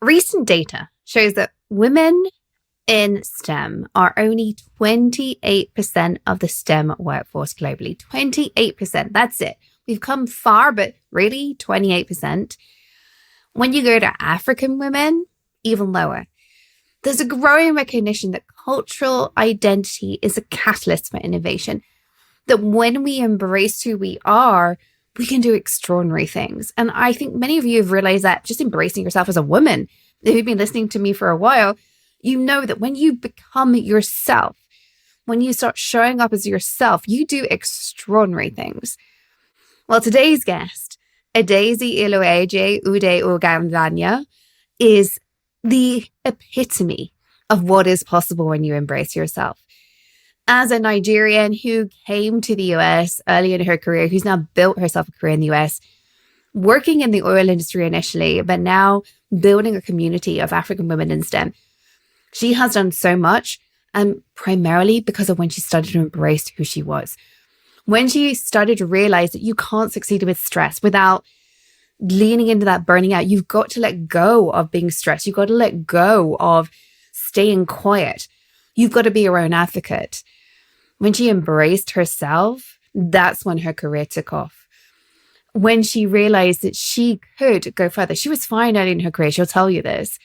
Recent data shows that women in STEM are only 28% of the STEM workforce globally. 28%. That's it. We've come far, but really 28%. When you go to African women, even lower. There's a growing recognition that cultural identity is a catalyst for innovation, that when we embrace who we are, we can do extraordinary things. And I think many of you have realized that just embracing yourself as a woman, if you've been listening to me for a while, you know that when you become yourself, when you start showing up as yourself, you do extraordinary things. Well, today's guest, Adaeze Iloeje-Udeogalanya, is the epitome of what is possible when you embrace yourself. As a Nigerian who came to the US early in her career, who's now built herself a career in the US, working in the oil industry initially, but now building a community of African women in STEM, she has done so much, and primarily because of when she started to embrace who she was. When she started to realize that you can't succeed with stress without leaning into that burning out. You've got to let go of being stressed. You've got to let go of staying quiet. You've got to be your own advocate. When she embraced herself, that's when her career took off. When she realized that she could go further, she was fine early in her career, she'll tell you this.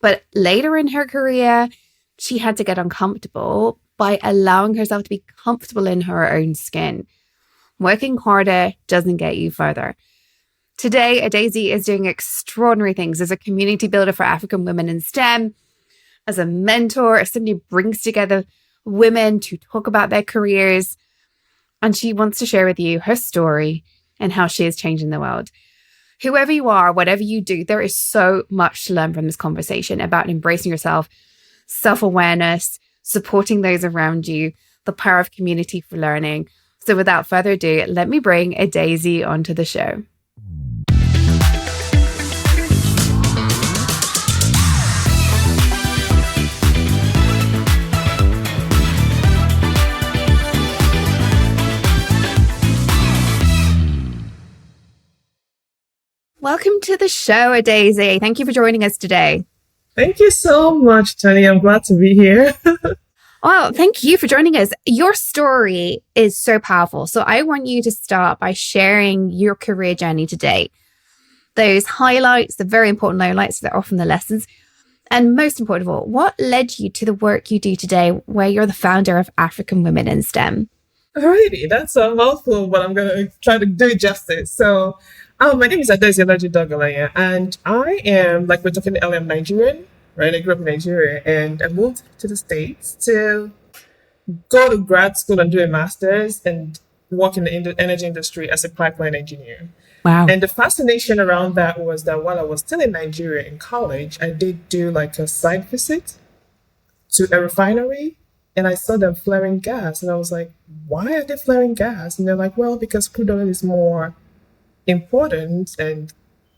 But later in her career, she had to get uncomfortable by allowing herself to be comfortable in her own skin. Working harder doesn't get you further. Today, Adaeze is doing extraordinary things as a community builder for African women in STEM, as a mentor, as somebody who brings together women to talk about their careers. And she wants to share with you her story and how she is changing the world. Whoever you are, whatever you do, there is so much to learn from this conversation about embracing yourself, self-awareness, supporting those around you, the power of community for learning. So without further ado, let me bring Adaeze onto the show. Welcome to the show, Adaeze. Thank you for joining us today. Thank you so much, Toni. I'm glad to be here. Well, thank you for joining us. Your story is so powerful. So I want you to start by sharing your career journey today. Those highlights, the very important lowlights that are often the lessons. And most important of all, what led you to the work you do today where you're the founder of African Women in STEM? Alrighty, that's a mouthful, but I'm going to try to do it justice. So, my name is Adaeze Iloeje-Udeogalanya, and I am, like we're talking earlier, I'm Nigerian, right? I grew up in Nigeria, and I moved to the States to go to grad school and do a master's and work in the energy industry as a pipeline engineer. Wow. And the fascination around that was that while I was still in Nigeria in college, I did do like a site visit to a refinery. And I saw them flaring gas. And I was like, why are they flaring gas? And they're like, well, because crude oil is more important and,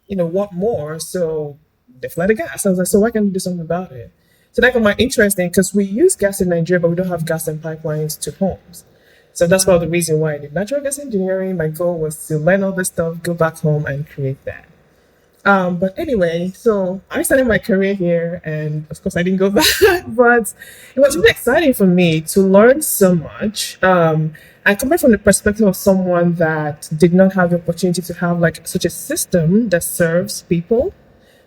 want more. So they flare the gas. I was like, so why can't we do something about it? So that got my interest in, because we use gas in Nigeria, but we don't have gas and pipelines to homes. So that's part of the reason why I did natural gas engineering. My goal was to learn all this stuff, go back home and create that. But anyway, so I started my career here, and of course I didn't go back, but it was really exciting for me to learn so much. And coming from the perspective of someone that did not have the opportunity to have like such a system that serves people,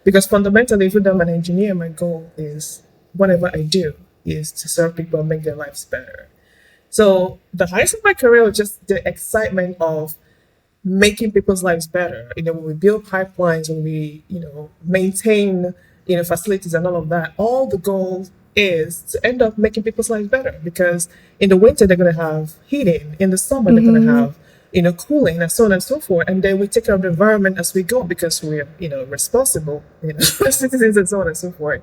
because fundamentally, if I'm an engineer, my goal is whatever I do is to serve people and make their lives better. So the highest of my career was just the excitement of making people's lives better. When we build pipelines, when we, maintain, facilities and all of that, all the goal is to end up making people's lives better, because in the winter, they're going to have heating. In the summer, they're going to have, cooling and so on and so forth. And then we take care of the environment as we go because we're, responsible, citizens and so on and so forth.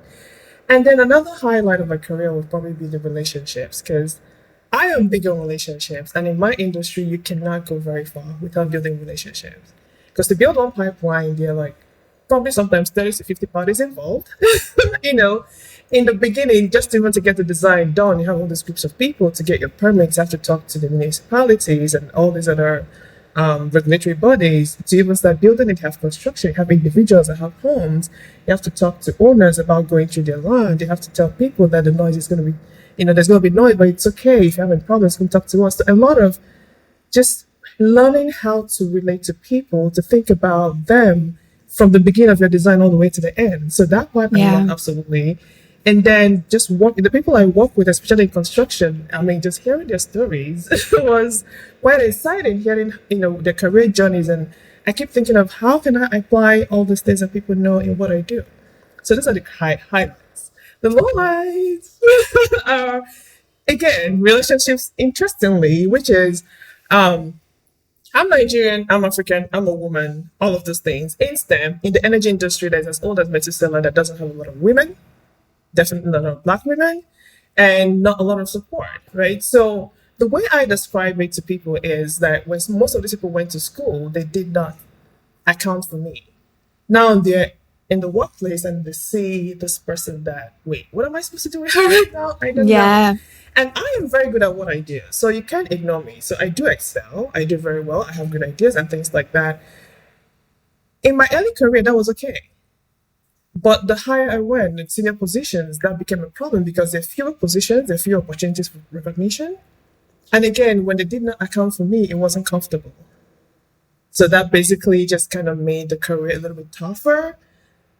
And then another highlight of my career would probably be the relationships, because I am big on relationships, and in my industry, you cannot go very far without building relationships. Because to build one pipeline, there are like probably sometimes 30 to 50 parties involved. In the beginning, just even to get the design done, you have all these groups of people. To get your permits, you have to talk to the municipalities and all these other regulatory bodies to even start building it. You have construction, you have individuals that have homes. You have to talk to owners about going through their land. You have to tell people that the noise is going to be, there's going to be noise, but it's okay. If you're having problems, come talk to us. So a lot of just learning how to relate to people, to think about them from the beginning of your design all the way to the end. So that part, I love absolutely. And then just the people I work with, especially in construction, just hearing their stories was quite exciting, hearing, their career journeys. And I keep thinking of how can I apply all these things that people know in what I do. So those are the highlights. The lowlights are, again, relationships, interestingly, which is, I'm Nigerian, I'm African, I'm a woman, all of those things. In STEM, in the energy industry that's as old as Methuselah, that doesn't have a lot of women, definitely not a lot of Black women, and not a lot of support, right? So the way I describe it to people is that when most of these people went to school, they did not account for me. Now they're in the workplace and they see this person that, wait, what am I supposed to do with her right now? I don't know. And I am very good at what I do. So you can't ignore me. So I do excel. I do very well. I have good ideas and things like that. In my early career, that was okay. But the higher I went in senior positions, that became a problem because there are fewer positions, there are fewer opportunities for recognition. And again, when they did not account for me, it wasn't comfortable. So that basically just kind of made the career a little bit tougher,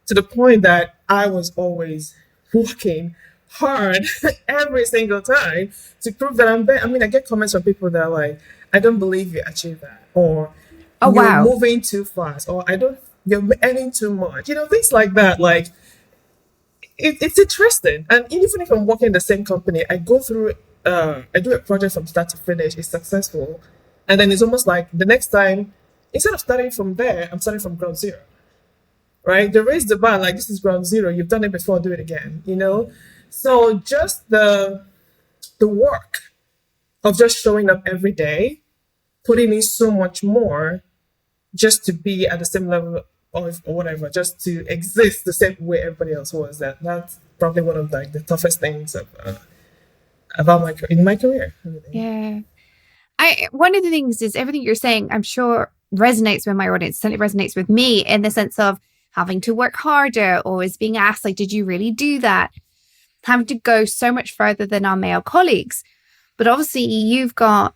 to the point that I was always working hard every single time to prove that I'm better. I get comments from people that are like, I don't believe you achieved that, or you're moving too fast, or you're earning too much, things like that. Like, it's interesting. And even if I'm working in the same company, I go through, I do a project from start to finish, it's successful. And then it's almost like the next time, instead of starting from there, I'm starting from ground zero, right? They raise the bar, like, this is ground zero. You've done it before, do it again, So just the work of just showing up every day, putting in so much more, just to be at the same level or whatever, just to exist the same way everybody else was. That's probably one of the toughest things about my career. Yeah. One of the things is everything you're saying, I'm sure resonates with my audience, certainly resonates with me in the sense of having to work harder, or is being asked, like, did you really do that? Having to go so much further than our male colleagues. But obviously you've got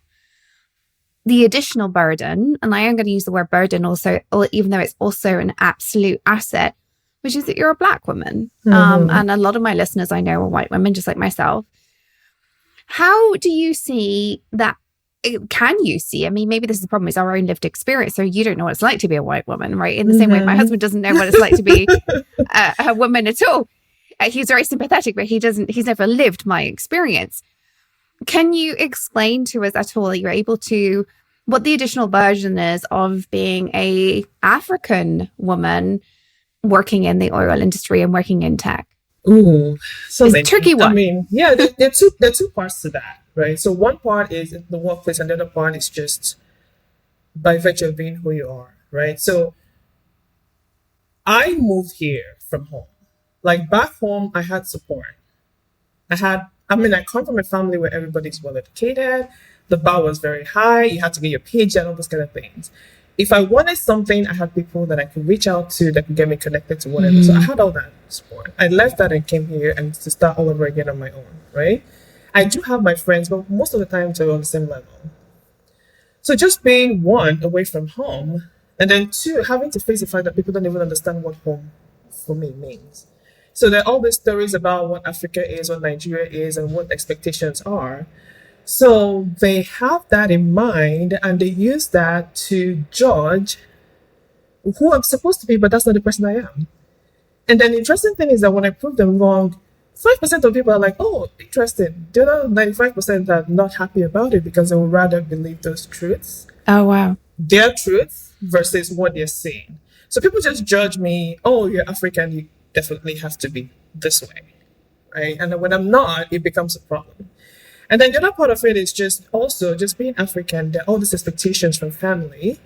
the additional burden, and I am going to use the word burden also, even though it's also an absolute asset, which is that you're a Black woman. And a lot of my listeners I know are white women, just like myself. How do you see that? Can you see? Maybe this is the problem, is our own lived experience. So you don't know what it's like to be a white woman, right? In the same way, my husband doesn't know what it's like to be a woman at all. He's very sympathetic, but he's never lived my experience. Can you explain to us at all, that you're able to, what the additional version is of being a African woman working in the oil industry and working in tech? Ooh, so it's a tricky one. There are two parts to that, right? So one part is in the workplace, and the other part is just by virtue of being who you are, right? So I moved here from home. Like, back home, I had support. I come from a family where everybody's well educated. The bar was very high. You had to get your PhD and all those kind of things. If I wanted something, I had people that I could reach out to that could get me connected to whatever. So I had all that support. I left that and came here and to start all over again on my own, right? I do have my friends, but most of the time they're on the same level. So just being, one, away from home, and then two, having to face the fact that people don't even understand what home for me means. So there are all these stories about what Africa is, what Nigeria is, and what expectations are. So they have that in mind, and they use that to judge who I'm supposed to be, but that's not the person I am. And then the interesting thing is that when I prove them wrong, 5% of people are like, oh, interesting. The other 95% are not happy about it because they would rather believe those truths. Oh, wow. Their truths versus what they're saying. So people just judge me, oh, you're African, you definitely have to be this way, right? And then when I'm not, it becomes a problem. And then the other part of it is just also just being African. There are all these expectations from family,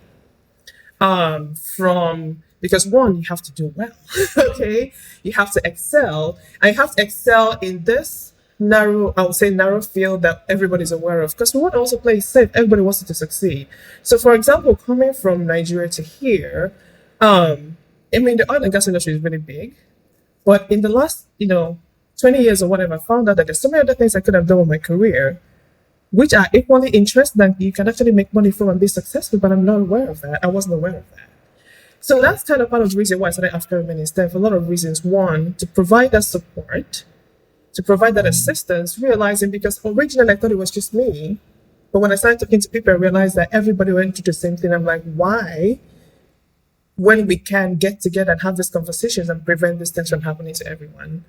because one, you have to do well, okay? You have to excel, and you have to excel in this narrow field that everybody's aware of, because we want to also play safe. Everybody wants it to succeed. So, for example, coming from Nigeria to here, the oil and gas industry is really big, but in the last, 20 years or whatever, I found out that there's so many other things I could have done with my career, which are equally interesting that you can actually make money from and be successful, but I'm not aware of that. I wasn't aware of that. So that's kind of part of the reason why I started African Women in STEM, for a lot of reasons. One, to provide that support, to provide that assistance, realizing, because originally I thought it was just me, but when I started talking to people, I realized that everybody went through the same thing. I'm like, why, when we can get together and have these conversations and prevent these things from happening to everyone?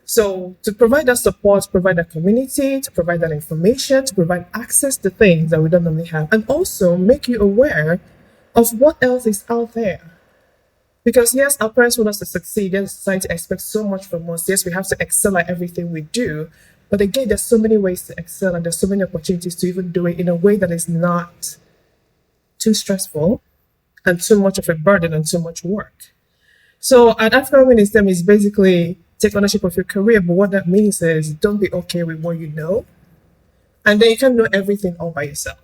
So to provide that support, to provide that community, to provide that information, to provide access to things that we don't normally have, and also make you aware of what else is out there. Because yes, our parents want us to succeed. Yes, society expects so much from us. Yes, we have to excel at everything we do. But again, there's so many ways to excel, and there's so many opportunities to even do it in a way that is not too stressful and too much of a burden and too much work. So at African Women in STEM is basically take ownership of your career, but what that means is don't be okay with what you know, and then you can't know everything all by yourself.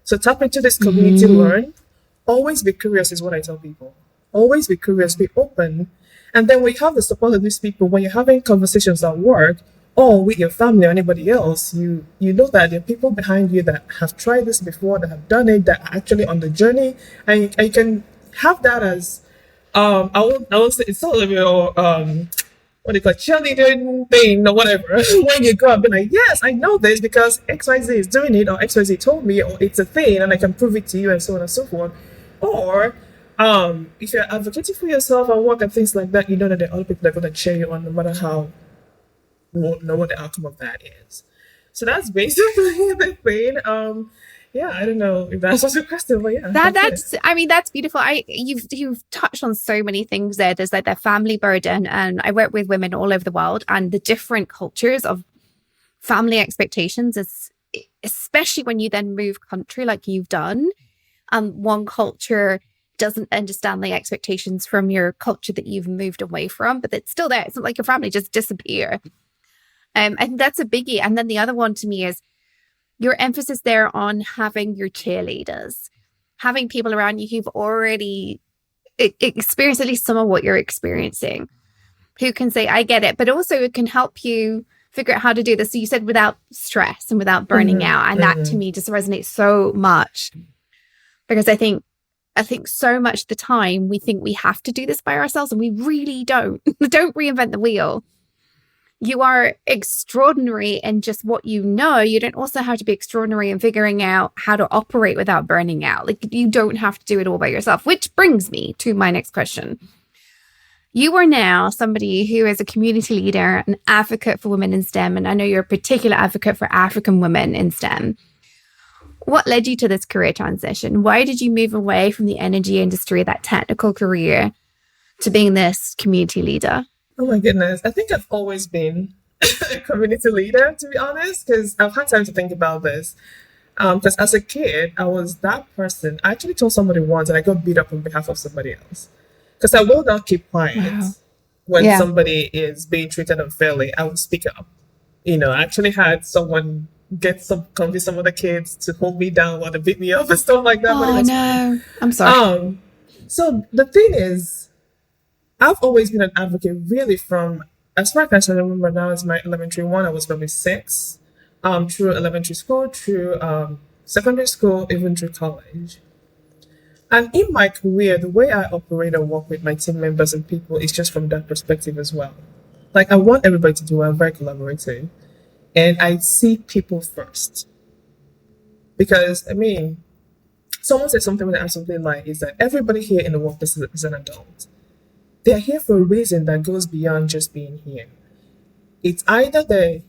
So tap into this community, learn. Always be curious is what I tell people. Always be curious, be open. And then when you have the support of these people, when you're having conversations at work or with your family or anybody else, you know that there are people behind you that have tried this before, that have done it, that are actually on the journey. And you can have that as, I would say it's sort of your, what do you call it, cheerleading thing or whatever. When you go and be like, yes, I know this because XYZ is doing it, or XYZ told me, or it's a thing and I can prove it to you, and so on and so forth. Or if you're advocating for yourself at work and things like that, you know that there are other people that are going to cheer you on no matter how, what the outcome of that is. So that's basically the thing. Yeah, I don't know if that answers your question, but yeah. That's beautiful. You've touched on so many things there. There's like that family burden, and I work with women all over the world, and the different cultures of family expectations is, especially when you then move country like you've done. One culture doesn't understand the expectations from your culture that you've moved away from, but it's still there. It's not like your family just disappear. I think that's a biggie. And then the other one to me is your emphasis there on having your cheerleaders, having people around you who've already experienced at least some of what you're experiencing, who can say, I get it, but also it can help you figure out how to do this. So you said without stress and without burning out. And that to me just resonates so much, because I think so much of the time we think we have to do this by ourselves, and we really don't. Don't reinvent the wheel. You are extraordinary in just what you know. You don't also have to be extraordinary in figuring out how to operate without burning out. Like, you don't have to do it all by yourself, which brings me to my next question. You are now somebody who is a community leader, an advocate for women in STEM, and I know you're a particular advocate for African women in STEM. What led you to this career transition? Why did you move away from the energy industry, that technical career, to being this community leader? Oh my goodness. I think I've always been a community leader, to be honest, because I've had time to think about this. Because as a kid, I was that person. I actually told somebody once and I got beat up on behalf of somebody else. Because I will not keep quiet when somebody is being treated unfairly. I will speak up. I actually had someone convince some of the kids to hold me down while they beat me up and stuff like that. Oh, no. I'm sorry. So the thing is, I've always been an advocate, really, from as far as I remember now, as my elementary one, I was probably 6, through elementary school, through secondary school, even through college. And in my career, the way I operate and work with my team members and people is just from that perspective as well. Like, I want everybody to do well, I'm very collaborative. And I see people first. Because, someone said something when I asked something like, is that everybody here in the workplace is an adult. They're here for a reason that goes beyond just being here. It's either they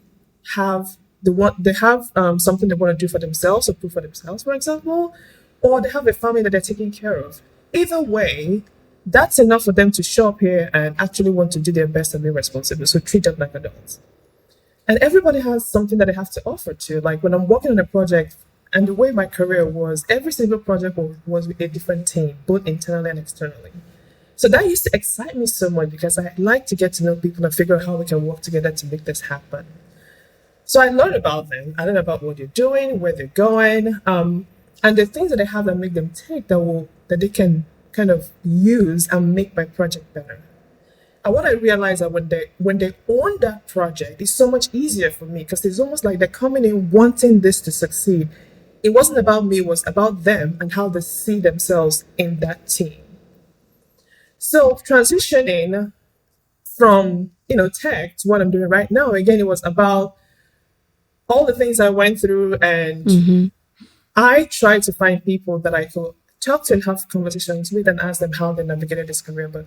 have something they want to do for themselves or prove for themselves, for example, or they have a family that they're taking care of. Either way, that's enough for them to show up here and actually want to do their best and be responsible. So treat them like adults. And everybody has something that they have to offer to. Like, when I'm working on a project, and the way my career was, every single project was with a different team, both internally and externally. So that used to excite me so much, because I like to get to know people and figure out how we can work together to make this happen. So I learned about them. I learned about what they're doing, where they're going, and the things that they have that make them tick that they can kind of use and make my project better. And what I realized that when they own that project, it's so much easier for me because it's almost like they're coming in wanting this to succeed. It wasn't about me, it was about them and how they see themselves in that team. So transitioning from tech to what I'm doing right now, again, it was about all the things I went through, and I tried to find people that I could talk to and have conversations with and ask them how they navigated this career, but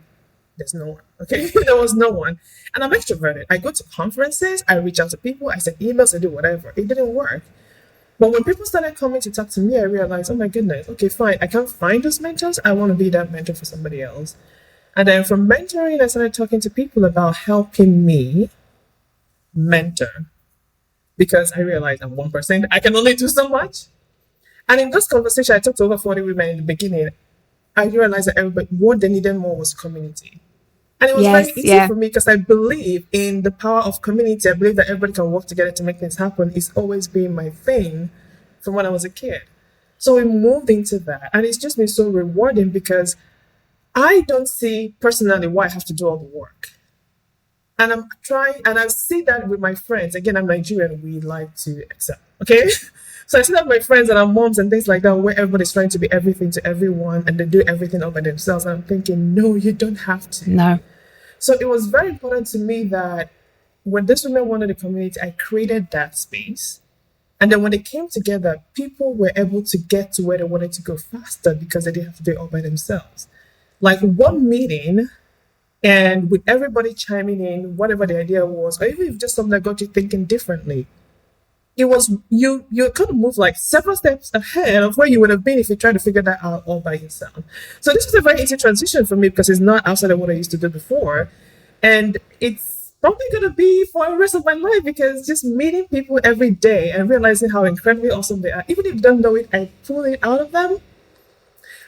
there's no one. Okay, there was no one. And I'm extroverted. I go to conferences, I reach out to people, I send emails, I do whatever. It didn't work. But when people started coming to talk to me, I realized, oh my goodness, okay, fine. I can't find those mentors. I want to be that mentor for somebody else. And then from mentoring, I started talking to people about helping me mentor because I realized I'm one person. I can only do so much. And in this conversation, I talked to over 40 women in the beginning. I realized that what they needed more was community. And it was very easy for me because I believe in the power of community. I believe that everybody can work together to make things happen. It's always been my thing from when I was a kid. So we moved into that. And it's just been so rewarding because I don't see personally why I have to do all the work. And I'm trying, and I see that with my friends. Again, I'm Nigerian. We like to excel. Okay. So I see that with my friends and our moms and things like that, where everybody's trying to be everything to everyone and they do everything all by themselves. And I'm thinking, no, you don't have to. No. So it was very important to me that when this women wanted a community, I created that space. And then when they came together, people were able to get to where they wanted to go faster because they didn't have to do it all by themselves. Like one meeting, and with everybody chiming in, whatever the idea was, or even if just something that got you thinking differently, it was you could move like several steps ahead of where you would have been if you tried to figure that out all by yourself. So this was a very easy transition for me because it's not outside of what I used to do before. And it's probably going to be for the rest of my life because just meeting people every day and realizing how incredibly awesome they are, even if you don't know it, I pull it out of them.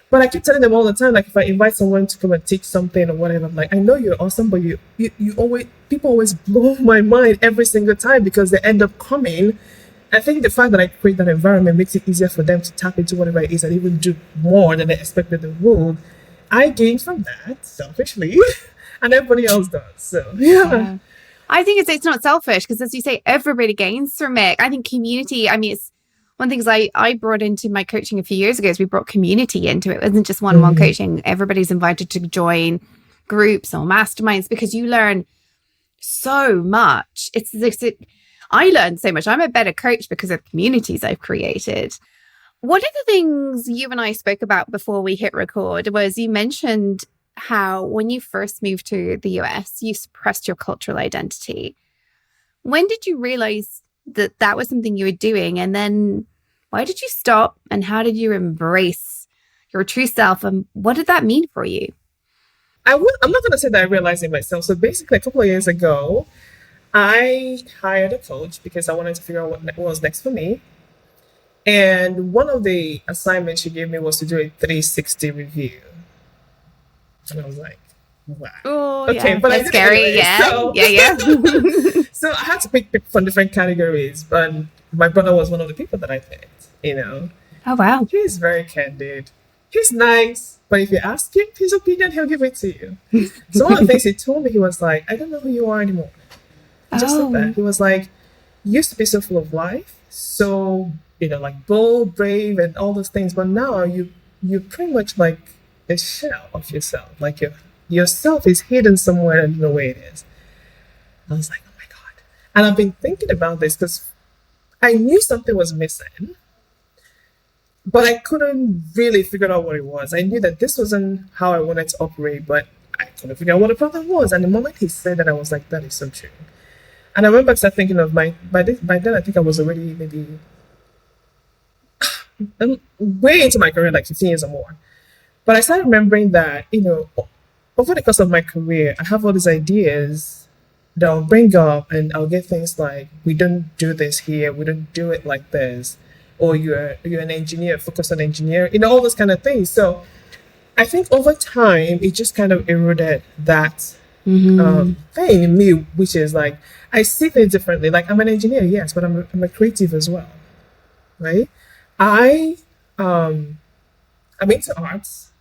But I keep telling them all the time, like if I invite someone to come and teach something or whatever, I'm like, I know you're awesome, but you always, people always blow my mind every single time because they end up coming. I think the fact that I create that environment makes it easier for them to tap into whatever it is and even do more than they expected they would. I gain from that selfishly, and everybody else does. So yeah. I think it's not selfish because, as you say, everybody gains from it. I think community. I mean, it's one of the things I brought into my coaching a few years ago is we brought community into it. It wasn't just one-on-one coaching. Everybody's invited to join groups or masterminds because you learn so much. I learned so much. I'm a better coach because of communities I've created. One of the things you and I spoke about before we hit record was you mentioned how when you first moved to the US, you suppressed your cultural identity. When did you realize that that was something you were doing? And then why did you stop? And how did you embrace your true self? And what did that mean for you? I'm not going to say that I realized it myself. So basically, a couple of years ago, I hired a coach because I wanted to figure out what was next for me. And one of the assignments she gave me was to do a 360 review. And I was like, wow. Oh, okay, yeah. but That's scary. Anyway, Yeah. So I had to pick from different categories, but my brother was one of the people that I picked, Oh, wow. He's very candid. He's nice, but if you ask him his opinion, he'll give it to you. So one of the things he told me, he was like, I don't know who you are anymore. Just like that. He was like, you used to be so full of life, so, like bold, brave, and all those things, but now you're pretty much like a shell of yourself. Like yourself is hidden somewhere in the way it is. I was like, oh my God. And I've been thinking about this because I knew something was missing, but I couldn't really figure out what it was. I knew that this wasn't how I wanted to operate, but I couldn't figure out what the problem was. And the moment he said that, I was like, that is so true. And I remember I started thinking of by then I think I was already maybe way into my career, like 15 years or more. But I started remembering that, over the course of my career, I have all these ideas that I'll bring up and I'll get things like, we don't do this here, we don't do it like this, or you're an engineer, focus on engineering, all those kind of things. So I think over time, it just kind of eroded that thing in me, which is like I see things differently. Like I'm an engineer, yes, but I'm a creative as well, right? I I'm into arts,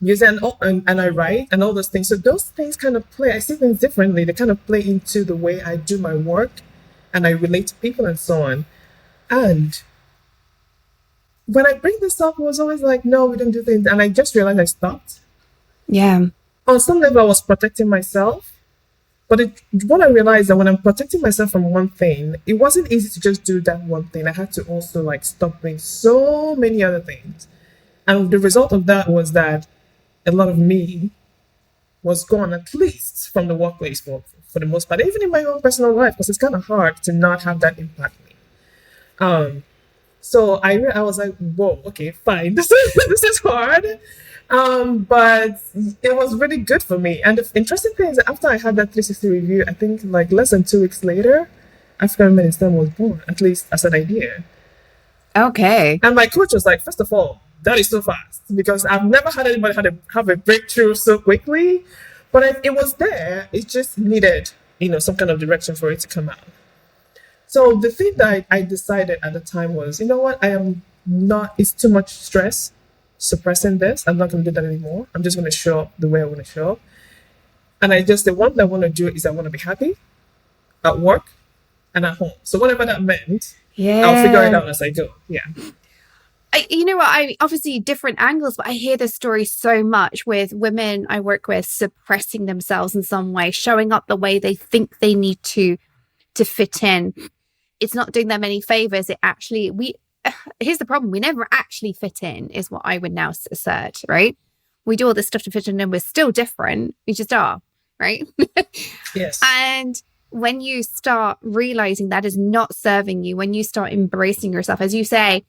music, and I write and all those things. So those things kind of play. I see things differently. They kind of play into the way I do my work, and I relate to people and so on. And when I bring this up, it was always like, no, we don't do things. And I just realized I stopped. Yeah. On some level, I was protecting myself. But what I realized that when I'm protecting myself from one thing, it wasn't easy to just do that one thing. I had to also like stop doing so many other things. And the result of that was that a lot of me was gone, at least from the workplace for the most part, even in my own personal life, because it's kind of hard to not have that impact me. So I was like, whoa, okay, fine. This is hard. But it was really good for me. And the interesting thing is that after I had that 360 review, I think like less than 2 weeks later, African Women in STEM was born, at least as an idea. Okay. And my coach was like, first of all, that is so fast because I've never had anybody have a breakthrough so quickly. But it was there. It just needed, some kind of direction for it to come out. So the thing that I decided at the time was, you know what, it's too much stress suppressing this. I'm not going to do that anymore. I'm just going to show up the way I want to show up. And the one that I want to do is I want to be happy at work and at home. So whatever that meant, I'll figure it out as I go. Yeah. I obviously different angles, but I hear this story so much with women I work with suppressing themselves in some way, showing up the way they think they need to fit in. It's not doing them any favors. Here's the problem. We never actually fit in is what I would now assert, right? We do all this stuff to fit in and we're still different. We just are, right? Yes. And when you start realizing that is not serving you, when you start embracing yourself, as you say,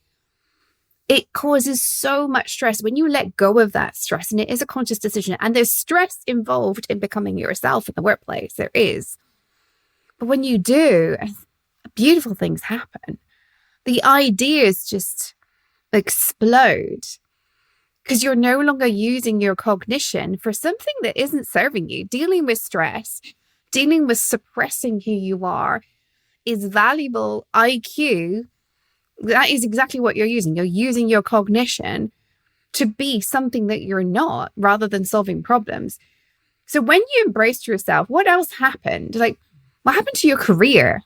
it causes so much stress when you let go of that stress. And it is a conscious decision. And there's stress involved in becoming yourself in the workplace. There is. But when you do, beautiful things happen. The ideas just explode because you're no longer using your cognition for something that isn't serving you. Dealing with stress, dealing with suppressing who you are is valuable IQ. That is exactly what you're using. You're using your cognition to be something that you're not rather than solving problems. So when you embraced yourself, what else happened? Like, what happened to your career?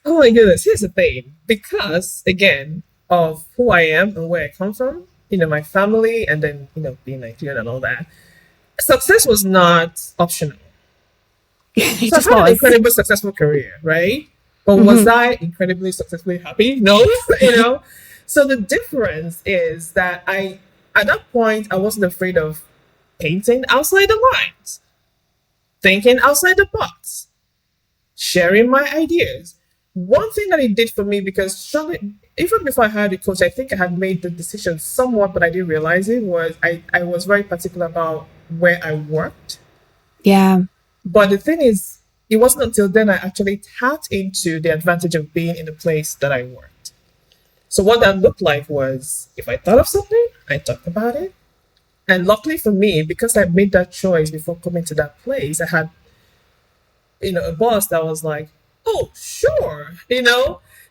Oh my goodness, here's the thing. Because, again, of who I am and where I come from, my family, and then, being Nigerian and all that, success was not optional. So I had an incredibly successful career, right? But was I incredibly successfully happy? No, So the difference is that at that point, I wasn't afraid of painting outside the lines, thinking outside the box, sharing my ideas. One thing that it did for me, because even before I hired a coach, I think I had made the decision somewhat, but I didn't realize it, was I was very particular about where I worked. Yeah. But the thing is, it wasn't until then I actually tapped into the advantage of being in the place that I worked. So what that looked like was, if I thought of something, I talked about it. And luckily for me, because I made that choice before coming to that place, I had, a boss that was like, oh, sure,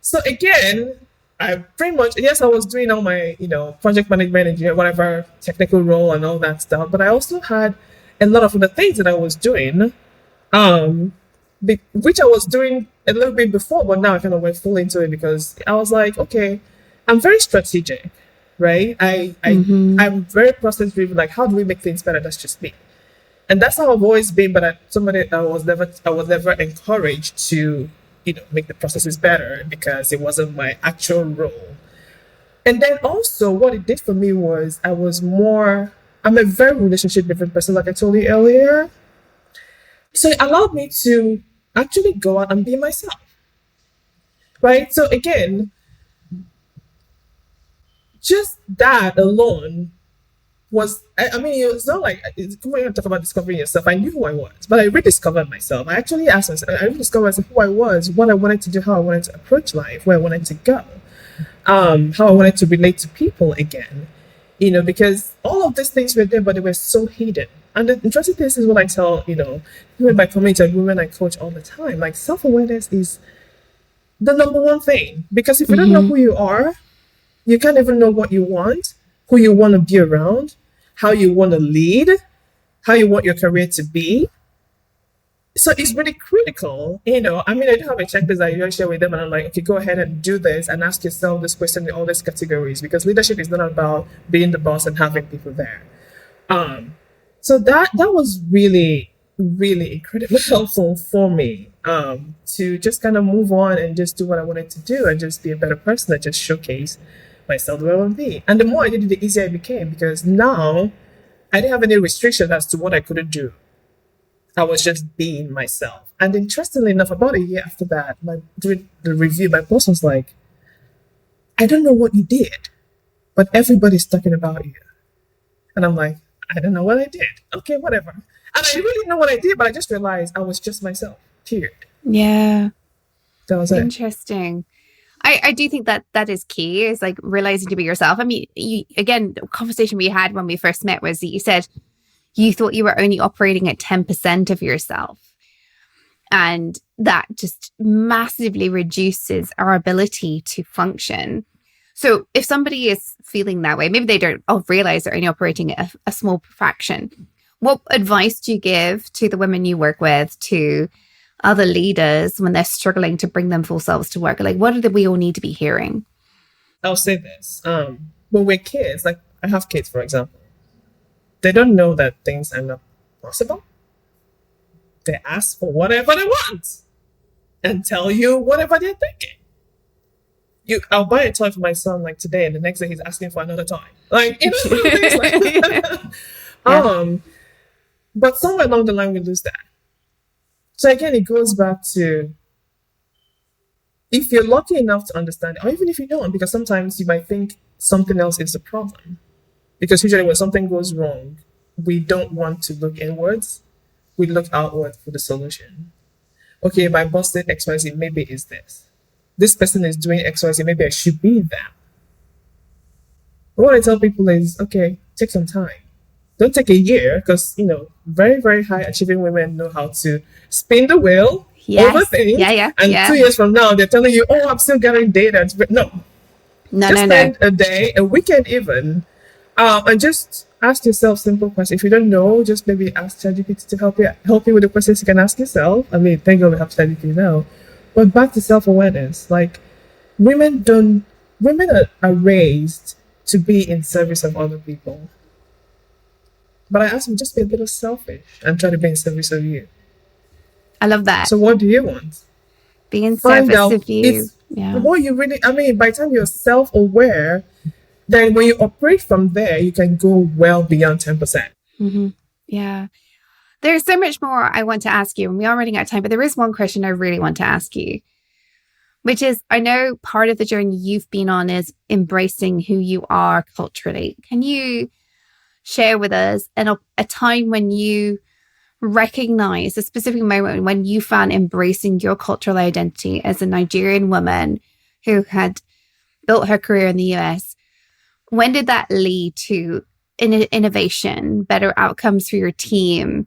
So again, I pretty much, yes, I was doing all my, project management, engineer, whatever technical role and all that stuff. But I also had a lot of other things that I was doing, which I was doing a little bit before, but now I kind of went full into it because I was like, okay, I'm very strategic, right? I'm very process driven. Like, how do we make things better? That's just me. And that's how I've always been, but I was never encouraged to, make the processes better because it wasn't my actual role. And then also what it did for me was I'm a very relationship driven person, like I told you earlier. So it allowed me to actually go out and be myself, right? So again, just that alone it's not like, when you talk about discovering yourself, I knew who I was, but I rediscovered myself. I actually asked myself, I rediscovered myself, who I was, what I wanted to do, how I wanted to approach life, where I wanted to go, how I wanted to relate to people again, because all of these things were there, but they were so hidden. And the interesting thing is what I tell, women in my community and women I coach all the time. Like self-awareness is the number one thing. Because if you don't know who you are, you can't even know what you want, who you want to be around, how you want to lead, how you want your career to be. So it's really critical, I do have a checklist that I share with them, and I'm like, okay, go ahead and do this and ask yourself this question in all these categories, because leadership is not about being the boss and having people there. So that was really, really incredibly helpful for me to just kind of move on and just do what I wanted to do and just be a better person and just showcase myself the way I want to be. And the more I did it, the easier it became, because now I didn't have any restriction as to what I couldn't do. I was just being myself. And interestingly enough, about a year after that, during the review, my boss was like, I don't know what you did, but everybody's talking about you. And I'm like, I don't know what I did. Okay, whatever. And I didn't really know what I did, but I just realized I was just myself, period. Yeah. That was it. Interesting. I do think that is key, is like realizing to be yourself. I mean, again, the conversation we had when we first met was that you said you thought you were only operating at 10% of yourself. And that just massively reduces our ability to function. So if somebody is feeling that way, maybe they don't realize they're only operating at a small fraction. What advice do you give to the women you work with, to other leaders when they're struggling to bring them full selves to work? Like, what we all need to be hearing? I'll say this. When we're kids, like I have kids, for example, they don't know that things are not possible. They ask for whatever they want and tell you whatever they're thinking. I'll buy a toy for my son like today, and the next day he's asking for another toy. Like, things like that. Yeah. But somewhere along the line we lose that. So again, it goes back to, if you're lucky enough to understand, or even if you don't, because sometimes you might think something else is the problem. Because usually when something goes wrong, we don't want to look inwards. We look outward for the solution. Okay, my boss did XYZ, maybe it's this. This person is doing XYZ, maybe I should be that. But what I tell people is, okay, take some time. Don't take a year, because, very, very high achieving women know how to spin the wheel, over things. And 2 years from now, they're telling you, oh, I'm still gathering data. No. Just spend a day, a weekend even, and just ask yourself simple questions. If you don't know, just maybe ask ChatGPT to help you with the questions you can ask yourself. I mean, thank God we have ChatGPT now. But back to self-awareness, like women are raised to be in service of other people. But I ask them, just be a little selfish and try to be in service of you. I love that. So what do you want? Be in service of you. The more you really, by the time you're self-aware, then when you operate from there, you can go well beyond 10%. Mm-hmm. Yeah. There's so much more I want to ask you, and we are running out of time, but there is one question I really want to ask you, which is, I know part of the journey you've been on is embracing who you are culturally. Can you share with us a time when you recognize a specific moment when you found embracing your cultural identity as a Nigerian woman who had built her career in the US? When did that lead to innovation, better outcomes for your team?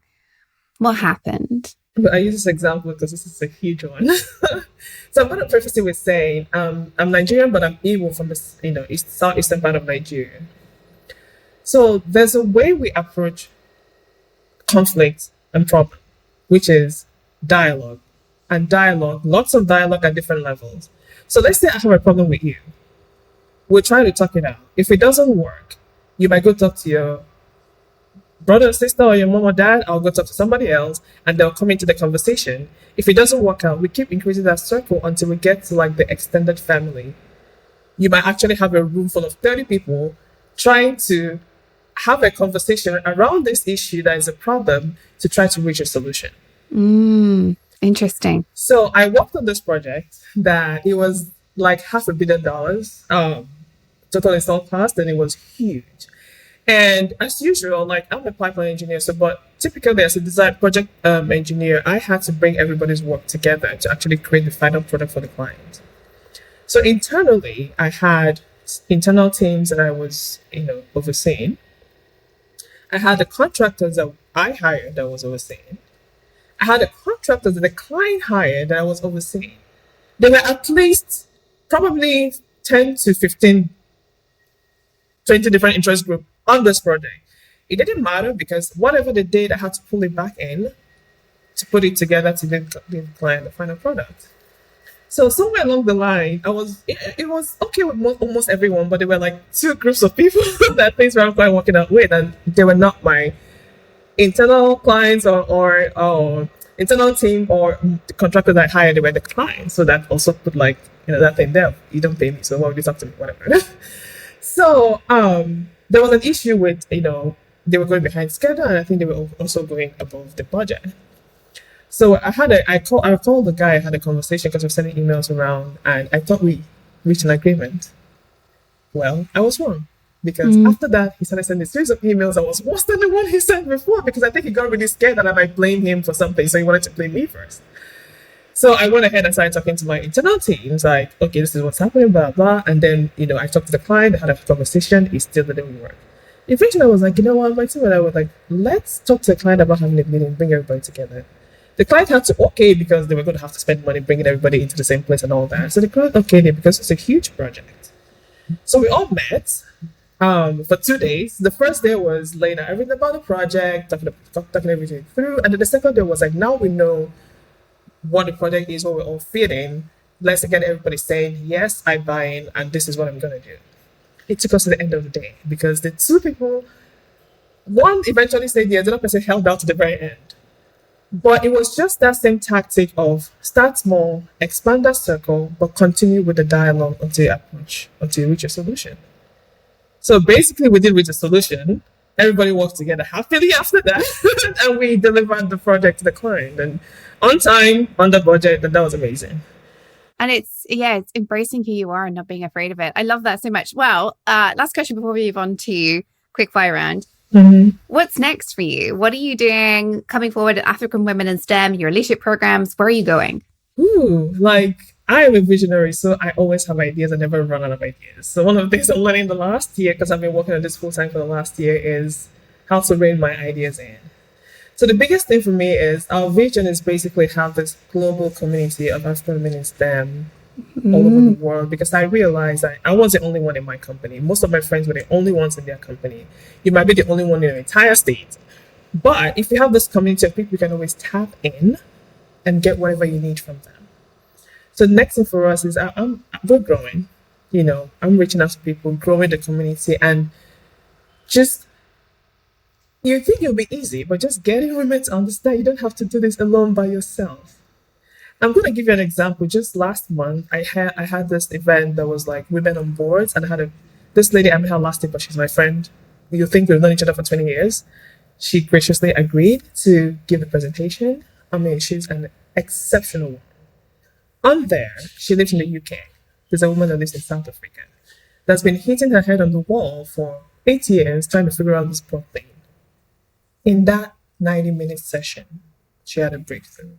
What happened? I use this example because this is a huge one. So I'm going to preface it with saying I'm Nigerian, but I'm Igbo from the southeastern part of Nigeria. So there's a way we approach conflict and problem, which is dialogue. And dialogue, lots of dialogue at different levels. So let's say I have a problem with you. We'll try to talk it out. If it doesn't work, you might go talk to your brother or sister or your mom or dad. I'll go talk to somebody else and they'll come into the conversation. If it doesn't work out, we keep increasing that circle until we get to like the extended family. You might actually have a room full of 30 people trying to have a conversation around this issue that is a problem to try to reach a solution. Interesting. So I worked on this project that it was like $500 million total install cost, and it was huge. And as usual, like I'm a pipeline engineer, but typically as a design project engineer, I had to bring everybody's work together to actually create the final product for the client. So internally, I had internal teams that I was, overseeing. I had the contractors that I hired that I was overseeing. I had the contractors that the client hired that I was overseeing. There were at least probably 10 to 15, 20 different interest groups on this project. It didn't matter because whatever they did, I had to pull it back in to put it together to give the client the final product. So somewhere along the line, it was okay with almost everyone, but there were like two groups of people that things weren't quite working out with, and they were not my internal clients or internal team or the contractor that I hired. They were the clients, so that also put like that thing there. You don't pay me, so why would you talk to me? Whatever. So there was an issue with they were going behind schedule, and I think they were also going above the budget. So I called the guy, I had a conversation because we were sending emails around, and I thought we reached an agreement. Well, I was wrong. Because after that, he started sending a series of emails that was worse than the one he sent before, because I think he got really scared that I might blame him for something, so he wanted to blame me first. So I went ahead and started talking to my internal teams, like, okay, this is what's happening, blah, blah. And then, I talked to the client, I had a conversation, it still didn't work. Eventually, I was like, my team and I were like, let's talk to the client about having a meeting, bring everybody together. The client had to okay because they were going to have to spend money bringing everybody into the same place and all that. So the client okayed it because it's a huge project. So we all met for 2 days. The first day was laying out everything about the project, talking everything through. And then the second day was like, now we know what the project is, what we're all feeling. Let's get everybody saying, yes, I buy in, and this is what I'm going to do. It took us to the end of the day because the two people, one eventually said yes, the other person held out to the very end. But it was just that same tactic of start small, expand that circle, but continue with the dialogue until you reach a solution. So basically, we did reach a solution. Everybody worked together happily after that, and we delivered the project to the client, and on time, under budget, and that was amazing. And it's embracing who you are and not being afraid of it. I love that so much. Well, last question before we move on to Quickfire Round. Mm-hmm. What's next for you? What are you doing coming forward at African Women in STEM, your leadership programs? Where are you going? I am a visionary, so I always have ideas. I never run out of ideas. So one of the things I'm learning the last year, because I've been working on this full time for the last year, is how to rein my ideas in. So the biggest thing for me is our vision is basically have this global community of African women in STEM all over the world, because I realized that I was the only one in my company. Most of my friends were the only ones in their company. You might be the only one in the entire state. But if you have this community of people, you can always tap in and get whatever you need from them. So the next thing for us is we're growing. I'm reaching out to people, growing the community, and just, you think it'll be easy, but just getting women to understand you don't have to do this alone by yourself. I'm going to give you an example. Just last month, I had this event that was like women on boards, and I had this lady, I met her last year, but she's my friend. You think we've known each other for 20 years. She graciously agreed to give the presentation. I mean, she's an exceptional woman. On there, she lives in the UK. There's a woman that lives in South Africa that's been hitting her head on the wall for 8 years trying to figure out this poor thing. In that 90-minute session, she had a breakthrough.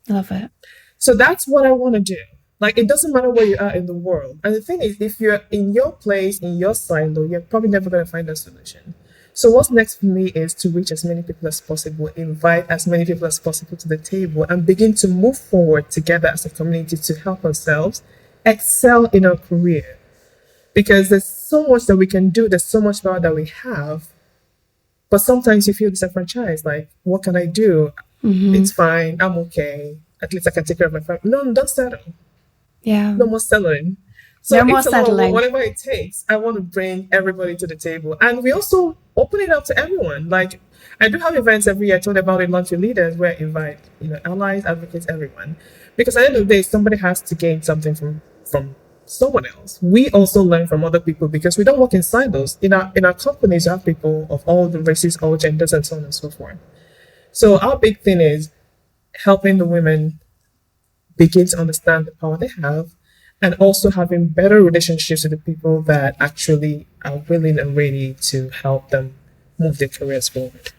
Love it. So that's what I want to do. It doesn't matter where you are in the world. And the thing is, if you're in your place, in your silo, you're probably never going to find a solution. So what's next for me is to reach as many people as possible, invite as many people as possible to the table, and begin to move forward together as a community to help ourselves excel in our career. Because there's so much that we can do, there's so much power that we have, but sometimes you feel disenfranchised. Like, what can I do? It's fine, I'm okay. At least I can take care of my family. No, don't settle. Yeah. No more settling. So no more settling. Whatever it takes, I want to bring everybody to the table. And we also open it up to everyone. I do have events every year. I told about it, Launch Your Leaders, where I invite, allies, advocates, everyone. Because at the end of the day, somebody has to gain something from someone else. We also learn from other people because we don't work in silos. In our companies, you have people of all the races, all genders, and so on and so forth. So our big thing is helping the women begin to understand the power they have, and also having better relationships with the people that actually are willing and ready to help them move their careers forward.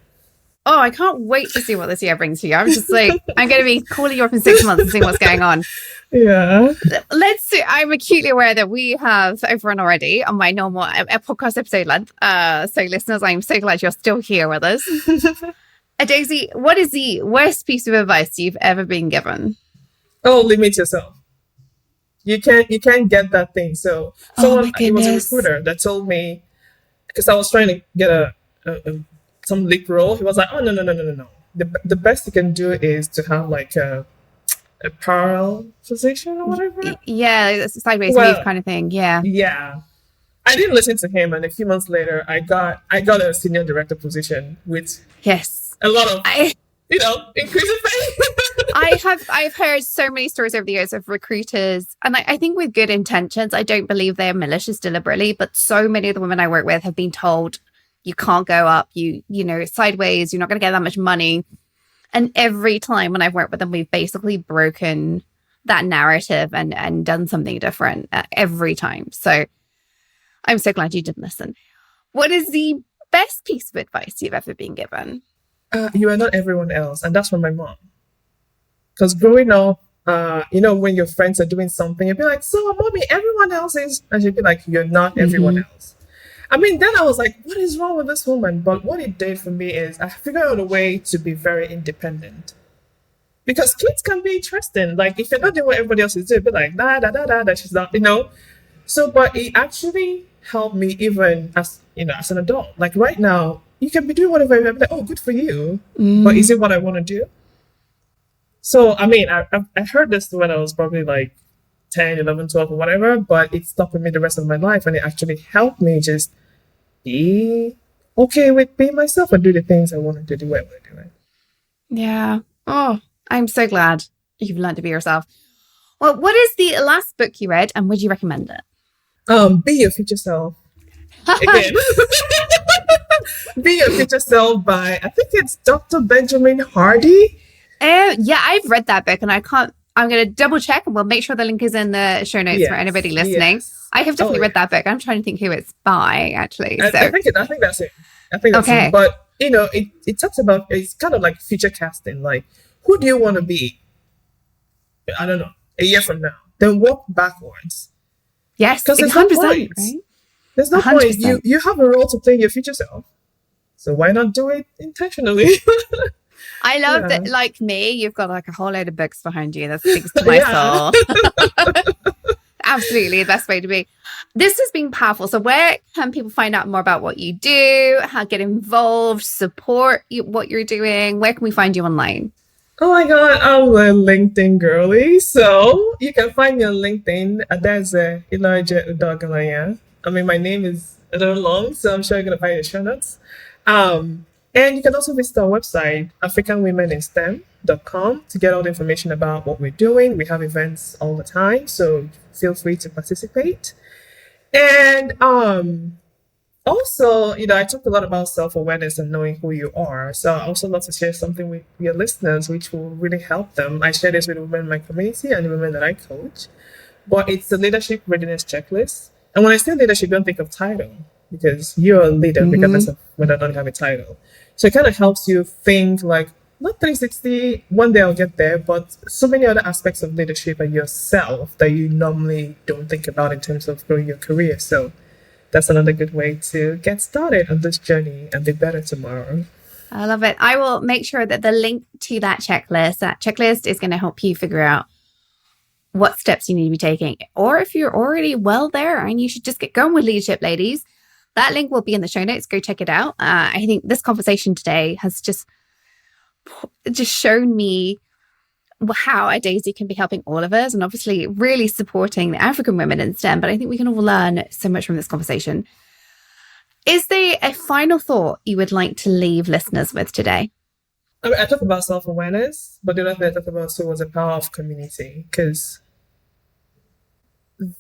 Oh, I can't wait to see what this year brings to you. I'm just I'm going to be calling you up in 6 months and seeing what's going on. Yeah. Let's see. I'm acutely aware that we have overrun already on my normal podcast episode length. So listeners, I'm so glad you're still here with us. Adaeze, what is the worst piece of advice you've ever been given? Oh, limit yourself. You can't get that thing. So Oh my someone, it was a goodness. recruiter that told me, because I was trying to get a some leap role. He was like, oh, no, no, no, no, no, no. The best you can do is to have like a parallel position or whatever. Yeah, it's a sideways move Well, kind of thing. Yeah. yeah. I didn't listen to him, and a few months later, I got a senior director position with Yes. a lot of I increasing pay. I've heard so many stories over the years of recruiters, and I think with good intentions. I don't believe they are malicious deliberately, but so many of the women I work with have been told you can't go up, you know, sideways, you're not going to get that much money. And every time when I've worked with them, we've basically broken that narrative and done something different every time. So I'm so glad you didn't listen. What is the best piece of advice you've ever been given? You are not everyone else, and that's from my mom. Because growing up, when your friends are doing something, you'd be like, "So, mommy, everyone else is," and she'd be like, "You're not everyone Mm-hmm. else." I mean, then I was like, "What is wrong with this woman?" But what it did for me is I figured out a way to be very independent. Because kids can be interesting. Like if you're not doing what everybody else is doing, be like, "Da da da da," that she's not. So, but it actually helped me even as an adult. Like right now, you can be doing whatever. I'm like, oh, good for you. But Mm. is it what I want to do? So, I mean, I heard this when I was probably like 10, 11, 12, or whatever, but it stuck with me the rest of my life. And it actually helped me just be okay with being myself and do the things I wanted to do when I want to do it. Yeah. Oh, I'm so glad you've learned to be yourself. Well, what is the last book you read and would you recommend it? Be your future self. Again, be your future self by, I think it's Dr. Benjamin Hardy. Yeah, I've read that book and I'm going to double check and we'll make sure the link is in the show notes for anybody Yes, listening. yes. I have Oh, definitely read yeah. that book. I'm trying to think who it's by, actually. So, I think that's it. I think that's it. okay. But it talks about, it's kind of like future casting. Like, who do you want to be? I don't know, a year from now. Then walk backwards. Yes, Because there's no 100%, point. right? There's no point. You 100%. you have a role to play in your future self. So why not do it intentionally? I love Yeah. that, like me, you've got like a whole load of books behind you that speaks to my Yeah. soul. Absolutely the best way to be. This has been powerful. So where can people find out more about what you do, how get involved, support what you're doing? Where can we find you online? Oh my god, I'm a LinkedIn girly. So you can find me on LinkedIn. Adaeze Iloeje-Udeogalanya. I mean, my name is a little long, so I'm sure you're gonna find it in the show notes. And you can also visit our website, africanwomeninstem.com, to get all the information about what we're doing. We have events all the time, so feel free to participate. And also, I talked a lot about self-awareness and knowing who you are. So I also love to share something with your listeners, which will really help them. I share this with women in my community and the women that I coach. But it's the leadership readiness checklist. And when I say leadership, don't think of title because you're a leader regardless Mm-hmm. of whether or not you have a title. So it kind of helps you think like, not 360, one day I'll get there, but so many other aspects of leadership and yourself that you normally don't think about in terms of growing your career. So that's another good way to get started on this journey and be better tomorrow. I love it. I will make sure that the link to that checklist is going to help you figure out what steps you need to be taking. Or if you're already well there and you should just get going with leadership, ladies, that link will be in the show notes. Go check it out. I think this conversation today has just shown me how Adaeze can be helping all of us and obviously really supporting the African women in STEM. But I think we can all learn so much from this conversation. Is there a final thought you would like to leave listeners with today? I mean, I talked about self-awareness, but the other thing I talked about too was the power of community, because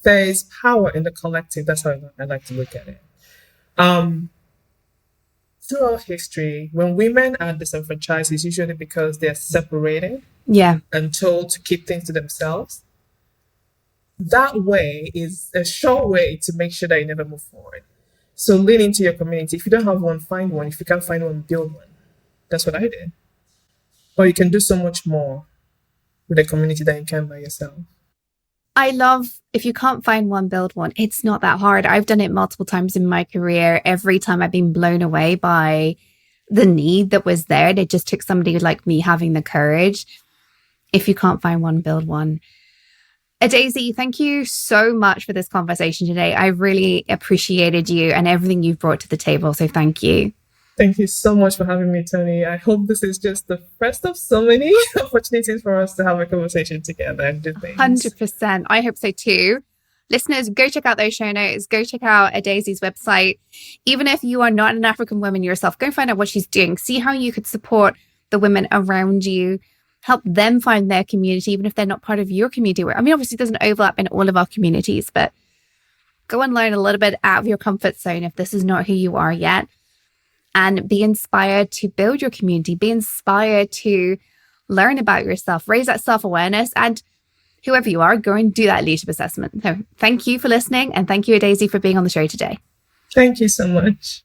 there is power in the collective. That's how I like to look at it. Um, Throughout history, when women are disenfranchised, it's usually because they're separated Yeah. and told to keep things to themselves. That way is a sure way to make sure that you never move forward. So lean into your community. If you don't have one, find one. If you can't find one, build one. That's what I did. Or you can do so much more with a community than you can by yourself. I love, if you can't find one, build one. It's not that hard. I've done it multiple times in my career. Every time I've been blown away by the need that was there. It just took somebody like me having the courage. If you can't find one, build one. Adaeze, thank you so much for this conversation today. I really appreciated you and everything you've brought to the table. So thank you. Thank you so much for having me, Toni. I hope this is just the first of so many opportunities for us to have a conversation together and do things. 100%. I hope so too. Listeners, go check out those show notes. Go check out Adaeze's website. Even if you are not an African woman yourself, go find out what she's doing. See how you could support the women around you. Help them find their community, even if they're not part of your community. I mean, obviously, there's an overlap in all of our communities, but go and learn a little bit out of your comfort zone if this is not who you are yet. And be inspired to build your community. Be inspired to learn about yourself, raise that self-awareness, and whoever you are, go and do that leadership assessment. So thank you for listening, and thank you, Adaeze, for being on the show today. Thank you so much.